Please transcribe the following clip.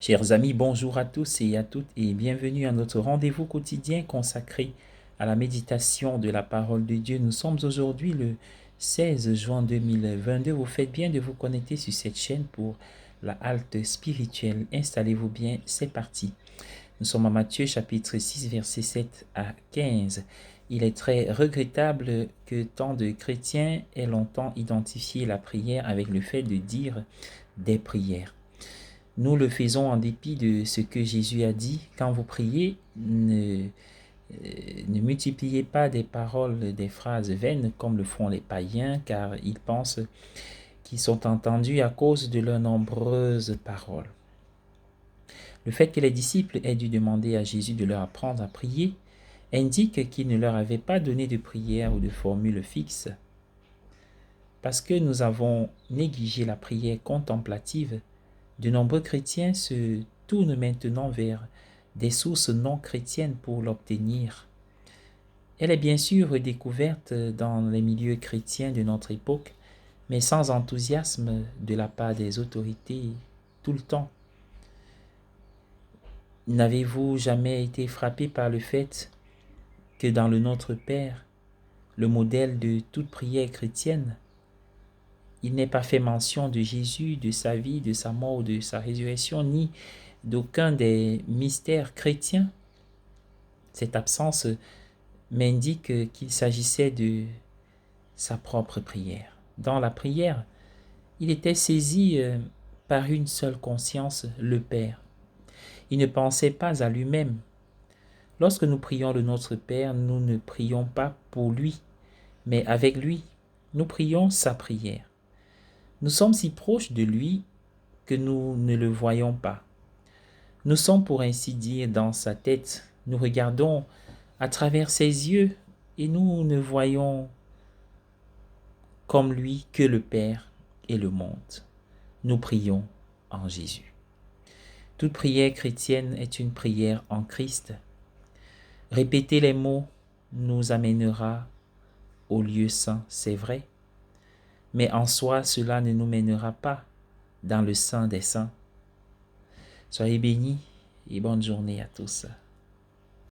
Chers amis, bonjour à tous et à toutes et bienvenue à notre rendez-vous quotidien consacré à la méditation de la parole de Dieu. Nous sommes aujourd'hui le 16 juin 2022. Vous faites bien de vous connecter sur cette chaîne pour la halte spirituelle. Installez-vous bien, c'est parti. Nous sommes à Matthieu chapitre 6 versets 7 à 15. Il est très regrettable que tant de chrétiens aient longtemps identifié la prière avec le fait de dire des prières. Nous le faisons en dépit de ce que Jésus a dit. Quand vous priez, ne multipliez pas des paroles, des phrases vaines comme le font les païens, car ils pensent qu'ils sont entendus à cause de leurs nombreuses paroles. Le fait que les disciples aient dû demander à Jésus de leur apprendre à prier indique qu'il ne leur avait pas donné de prière ou de formule fixe. Parce que nous avons négligé la prière contemplative, de nombreux chrétiens se tournent maintenant vers des sources non chrétiennes pour l'obtenir. Elle est bien sûr redécouverte dans les milieux chrétiens de notre époque, mais sans enthousiasme de la part des autorités tout le temps. N'avez-vous jamais été frappé par le fait que dans le Notre Père, le modèle de toute prière chrétienne, il n'est pas fait mention de Jésus, de sa vie, de sa mort, de sa résurrection, ni d'aucun des mystères chrétiens? Cette absence m'indique qu'il s'agissait de sa propre prière. Dans la prière, il était saisi par une seule conscience, le Père. Il ne pensait pas à lui-même. Lorsque nous prions le Notre Père, nous ne prions pas pour lui, mais avec lui. Nous prions sa prière. Nous sommes si proches de lui que nous ne le voyons pas. Nous sommes pour ainsi dire dans sa tête. Nous regardons à travers ses yeux et nous ne voyons comme lui que le Père et le monde. Nous prions en Jésus. Toute prière chrétienne est une prière en Christ. Répéter les mots nous amènera au lieu saint, c'est vrai, mais en soi, cela ne nous mènera pas dans le saint des saints. Soyez bénis et bonne journée à tous.